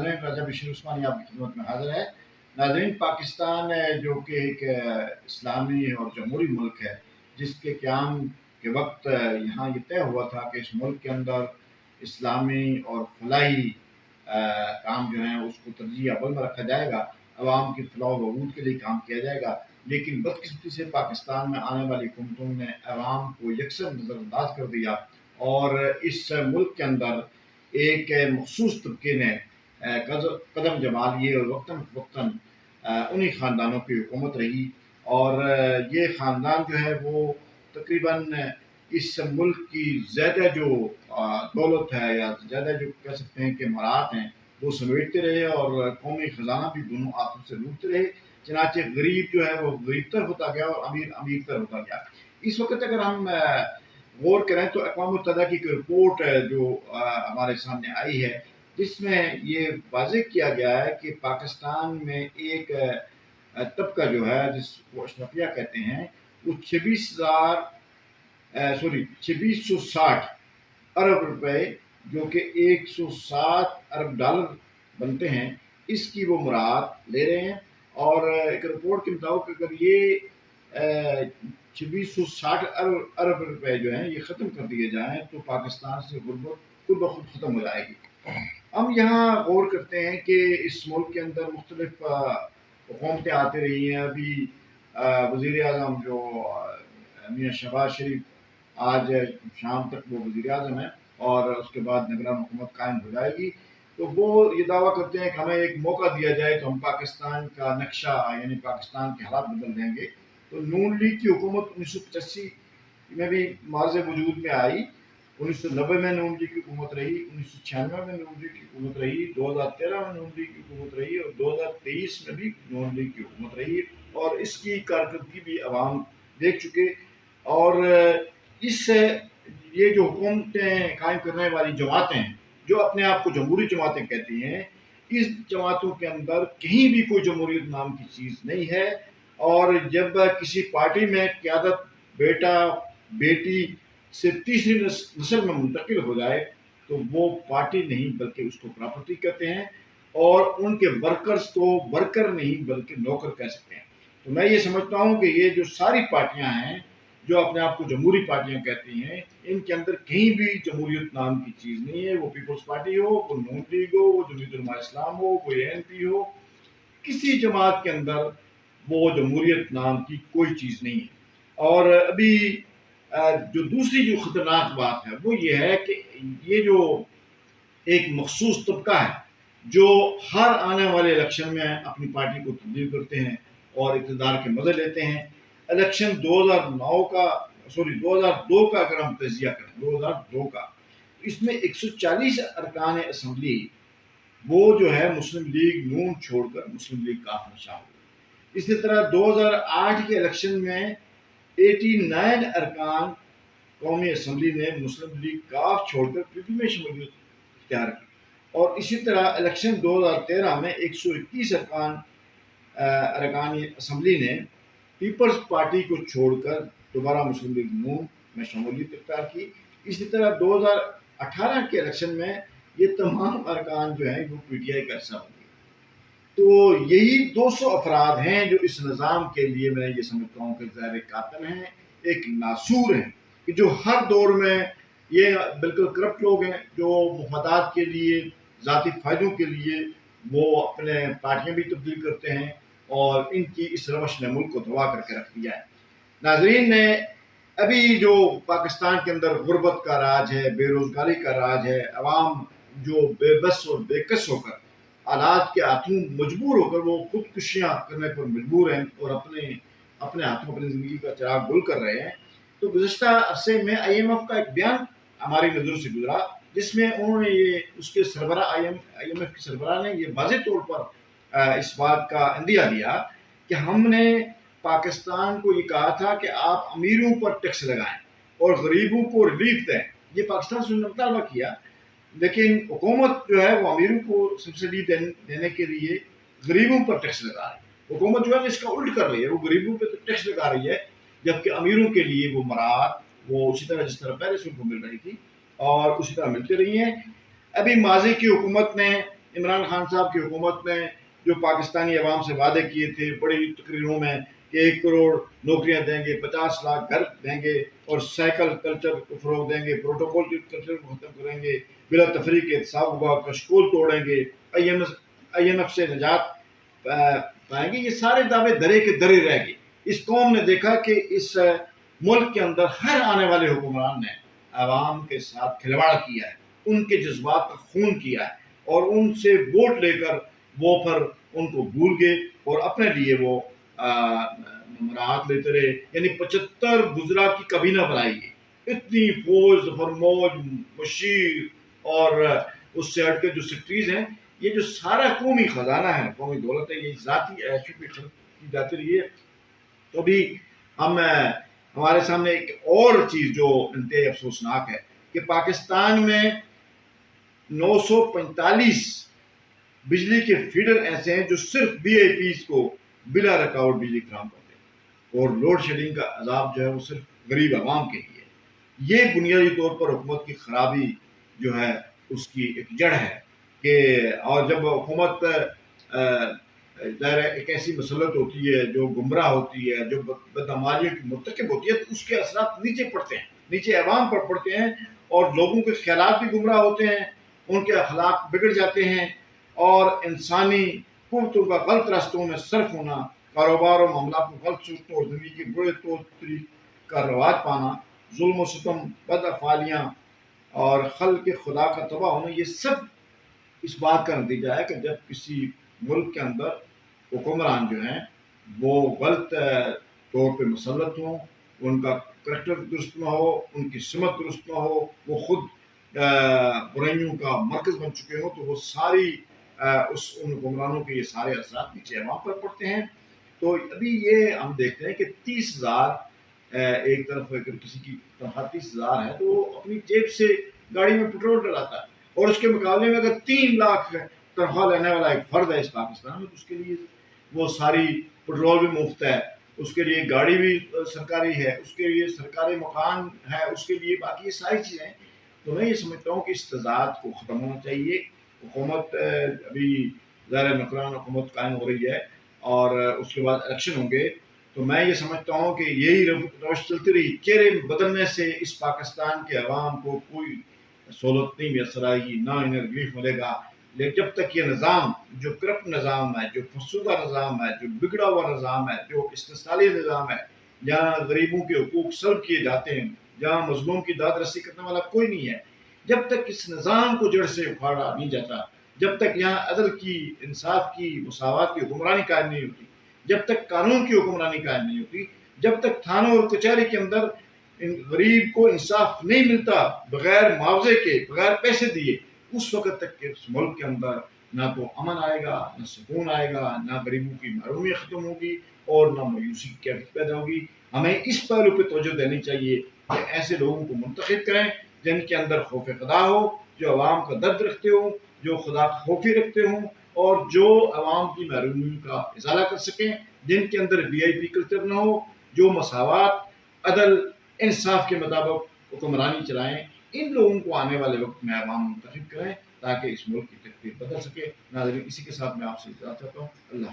नाज़रीन, राजा बशीर उस्मानी आपकी खिदमत में हाजिर है। नाज़रीन, पाकिस्तान जो कि एक इस्लामी और जमहूरी मुल्क है, जिसके क़याम के वक्त यहाँ ये तय हुआ था कि इस मुल्क के अंदर इस्लामी और फलाही काम जो हैं उसको तरजीह अव्वल में रखा जाएगा, अवाम की फलाह व बहबूद के लिए काम किया जाएगा। लेकिन बदकिस्मती से पाकिस्तान में आने वाली हुकूमतों ने अवाम को यकसर नज़रअंदाज कर दिया और इस मुल्क के अंदर एक मखसूस तबके ने कदम जमा लिए और वक्तन फ़वक्तन उन्हीं ख़ानदानों की हुकूमत रही और ये ख़ानदान जो है वो तकरीबन इस मुल्क की ज़्यादा जो दौलत है या ज़्यादा जो कह सकते हैं कि मरात हैं वो समेटते रहे और कौमी ख़जाना भी दोनों हाथों से लूटते रहे। चनाचे गरीब जो है वो गरीब तर होता गया और अमीर अमीर तर होता गया। इस वक्त अगर हम गौर करें तो अक़वाम मुत्तहिदा की एक रिपोर्ट जो हमारे सामने आई है, जिसमें ये वाज़ेह किया गया है कि पाकिस्तान में एक तबका जो है जिसको अशरफिया कहते हैं, वो 2660 अरब रुपए जो कि 107 अरब डॉलर बनते हैं, इसकी वो मुराद ले रहे हैं। और एक रिपोर्ट के मुताबिक अगर ये 2660 अरब रुपए जो हैं ये ख़त्म कर दिए जाएँ तो पाकिस्तान से गुर्बत खुद ब खुद ख़त्म हो जाएगी। हम यहाँ गौर करते हैं कि इस मुल्क के अंदर मुख्तलिफ हुकूमतें आती रही हैं। अभी वज़ीर आज़म जो मियां शहबाज शरीफ आज शाम तक वो वज़ीर आज़म हैं और उसके बाद निगरान हुकूमत कायम हो जाएगी, तो वो ये दावा करते हैं कि हमें एक मौका दिया जाए तो हम पाकिस्तान का नक्शा यानी पाकिस्तान के हालात बदल देंगे। तो नून लीग की हुकूमत 1985 में भी मार्ज़ वजूद में आई, 1990 में नून लीग की हुकूमत रही, 1996 में नून लीग की हुकूमत रही, 2013 में नून लीग की हुकूमत रही और 2023 में भी नून लीग की हुकूमत रही और इसकी कारकर्दगी भी अवाम देख चुके। और इस ये जो हुकूमतें कायम करने वाली जमातें हैं, जो अपने आप को जमहूरी जमातें कहती हैं, इस जमातों के अंदर कहीं भी कोई जमहूरियत नाम की चीज़ नहीं है। और जब किसी पार्टी में क़यादत बेटा बेटी से तीसरी नस्ल में मुंतकिल हो जाए तो वो पार्टी नहीं बल्कि उसको प्रॉपर्टी कहते हैं और उनके वर्कर्स को वर्कर नहीं बल्कि नौकर कह सकते हैं। तो मैं ये समझता हूँ कि ये जो सारी पार्टियां हैं जो अपने आप को जमहूरी पार्टियां कहती हैं, इनके अंदर कहीं भी जमहूरियत नाम की चीज़ नहीं है। वो पीपल्स पार्टी हो, वो नून लीग हो, वो जमीयत उलमा इस्लाम हो, वो ANP हो, किसी जमात के अंदर वो जमहूरियत नाम की कोई चीज़ नहीं है। और अभी जो दूसरी जो ख़तरनाक बात है वो ये है कि ये जो एक मखसूस तबका है जो हर आने वाले इलेक्शन में अपनी पार्टी को तब्दील करते हैं और इक़्तिदार के मज़े लेते हैं। इलेक्शन 2002 का अगर हम तजिया करें 2002 का, इसमें 140 अरकान असम्बली वो जो है मुस्लिम लीग नून छोड़कर मुस्लिम लीग काफ में शामिल हुए। इसी तरह 2008 के इलेक्शन में 89 अरकान कौमी असम्बली ने मुस्लिम लीग काफ छोड़कर पीपी में शमूलियत इख्तियार की। और इसी तरह इलेक्शन 2013 में 121 अरकान असम्बली ने पीपल्स पार्टी को छोड़कर दोबारा मुस्लिम लीग नून में शमूलियत इख्तियार की। इसी तरह 2018 के इलेक्शन में ये तमाम अरकान जो हैं वो PTI का हिस्सा होंगे। तो यही 200 अफराद हैं जो इस निज़ाम के लिए मैं ये समझता हूँ कि ज़ाहिर कातिल हैं, एक नासूर हैं कि जो हर दौर में ये बिल्कुल करप्ट लोग हैं जो मुफादात के लिए ज़ाती फ़ायदों के लिए वो अपने पार्टियाँ भी तब्दील करते हैं और इनकी इस रवश ने मुल्क को दबा करके रख दिया है। नाज़रीन ने अभी जो पाकिस्तान के अंदर गुर्बत का राज है, बेरोज़गारी का राज है, अवाम जो बेबस और बेकस होकर हालात के हाथों मजबूर होकर वो खुदकुशियाँ करने पर मजबूर हैं और अपने हाथों अपनी ज़िंदगी का चिराग गुल कर रहे हैं। तो गुज़श्ता अरसे में IMF का एक बयान हमारी नज़रों से गुजरा जिसमें उन्होंने ये उसके सरबरा IMF के सरबरा ने ये वाज़ेह तौर पर इस बात का इंदिया दिया कि हमने पाकिस्तान को ये कहा था कि आप अमीरों पर टैक्स लगाएं और गरीबों को रिलीफ दें। ये पाकिस्तान से मुतालबा किया, लेकिन हुकूमत जो है वो अमीरों को सब्सिडी देने के लिए गरीबों पर टैक्स लगा रही है। हुकूमत जो है इसका उल्ट कर रही है, वो गरीबों पर टैक्स लगा रही है जबकि अमीरों के लिए वो मराहत वो उसी तरह जिस तरह पहले से उनको मिल रही थी और उसी तरह मिलती रही हैं। अभी माजी की हुकूमत ने عمران خان صاحب کی حکومت نے جو پاکستانی عوام سے وعدے کیے تھے بڑی تقریروں میں کہ 1 کروڑ نوکریاں دیں گے، 50 لاکھ گھر دیں گے، اور سائیکل کلچر کو فروغ دیں گے، پروٹوکول کے کلچر کو ختم کریں گے، بلا تفریق احتساب ہوگا، کشکول توڑیں گے، آئی ایم ایف سے نجات پائیں گے. یہ سارے دعوے درے کے درے رہ گئے. اس قوم نے دیکھا کہ اس ملک کے اندر ہر آنے والے حکمران نے عوام کے ساتھ کھلواڑ کیا ہے، ان کے جذبات کا خون کیا ہے، اور ان سے ووٹ لے کر وہ پھر ان کو بھول گئے اور اپنے لیے وہ مراحت لیتے رہے. یعنی 75 گزرا کی کابینہ بنائی گئی، اتنی فوج فرموج مشیر اور اس سے ہٹ کے جو سیکٹریز ہیں، یہ جو سارا قومی خزانہ ہے، قومی دولت ہے، یہ ذاتی عیاشی پہ خرچ کی جاتی رہی ہے. تو ابھی ہمارے سامنے ایک اور چیز جو انتہائی افسوسناک ہے کہ پاکستان میں 945 بجلی کے فیڈر ایسے ہیں جو صرف بی آئی پیز کو بلا رکاوٹ بجلی فراہم کرتے ہیں، اور لوڈ شیڈنگ کا عذاب جو ہے وہ صرف غریب عوام کے لیے. یہ بنیادی طور پر حکومت کی خرابی جو ہے اس کی ایک جڑ ہے کہ اور جب حکومت ایک ایسی مسلط ہوتی ہے جو گمراہ ہوتی ہے، جو بدعمالیوں کی مرتکب ہوتی ہے، تو اس کے اثرات نیچے پڑتے ہیں، نیچے عوام پر پڑتے ہیں، اور لوگوں کے خیالات بھی گمراہ ہوتے ہیں، ان کے اخلاق بگڑ جاتے ہیں، اور انسانی قوتوں کا غلط راستوں میں صرف ہونا، کاروبار اور معاملات کو غلط سوچنا اور زندگی کے برے طور طریق کا رواج پانا، ظلم و ستم، بد افعالیاں اور خلق خدا کا تباہ ہونا، یہ سب اس بات کا نتیجہ ہے کہ جب کسی ملک کے اندر حکمران جو ہیں وہ غلط طور پہ مسلط ہوں، ان کا کریکٹر درست نہ ہو، ان کی سمت درست نہ ہو، وہ خود برائیوں کا مرکز بن چکے ہوں، تو وہ ساری ان حکمرانوں کے یہ سارے اثرات نیچے عوام پر پڑتے ہیں. تو ابھی یہ ہم دیکھتے ہیں کہ 30,000 ایک طرف اگر کسی کی تنخواہ 30,000 ہے تو وہ اپنی جیب سے گاڑی میں پیٹرول ڈلاتا ہے، اور اس کے مقابلے میں اگر 3 لاکھ تنخواہ لینے والا ایک فرد ہے اس پاکستان میں، تو اس کے لیے وہ ساری پیٹرول بھی مفت ہے، اس کے لیے گاڑی بھی سرکاری ہے، اس کے لیے سرکاری مکان ہے، اس کے لیے باقی یہ ساری چیزیں. تو میں یہ سمجھتا ہوں کہ اس تضاد کو ختم ہونا چاہیے. حکومت ابھی ظاہر نکران حکومت قائم ہو رہی ہے، اور اس کے بعد الیکشن ہوں گے، تو میں یہ سمجھتا ہوں کہ یہی روش چلتی رہی، چہرے بدلنے سے اس پاکستان کے عوام کو کوئی سہولت نہیں میسر آئے گی، نہ انہیں ریلیف ملے گا. لیکن جب تک یہ نظام جو کرپٹ نظام ہے، جو فرسودہ نظام ہے، جو بگڑا ہوا نظام ہے، جو استحصالی نظام ہے، جہاں غریبوں کے حقوق سلب کیے جاتے ہیں، جہاں مظلوم کی داد رسی کرنے والا کوئی نہیں ہے، جب تک اس نظام کو جڑ سے اکھاڑا نہیں جاتا، جب تک یہاں عدل کی، انصاف کی، مساوات کی حکمرانی قائم نہیں ہوتی، جب تک قانون کی حکمرانی قائم نہیں ہوتی، جب تک تھانوں اور کچہری کے اندر غریب کو انصاف نہیں ملتا بغیر معاوضے کے، بغیر پیسے دیے، اس وقت تک کہ اس ملک کے اندر نہ تو امن آئے گا، نہ سکون آئے گا، نہ غریبوں کی محرومی ختم ہوگی، اور نہ مایوسی کی کیفیت پیدا ہوگی. ہمیں اس پہلو پہ توجہ دینی چاہیے کہ ایسے لوگوں کو منتخب کریں جن کے اندر خوف خدا ہو، جو عوام کا درد رکھتے ہوں، جو خدا خوفی رکھتے ہوں، اور جو عوام کی محرومی کا ازالہ کر سکیں، جن کے اندر وی آئی پی کلچر نہ ہو، جو مساوات، عدل، انصاف کے مطابق حکمرانی چلائیں. ان لوگوں کو آنے والے وقت میں عوام منتخب کریں تاکہ اس ملک کی تقدیر بدل سکے. ناظرین، اسی کے ساتھ میں آپ سے اجازت چاہتا ہوں. اللہ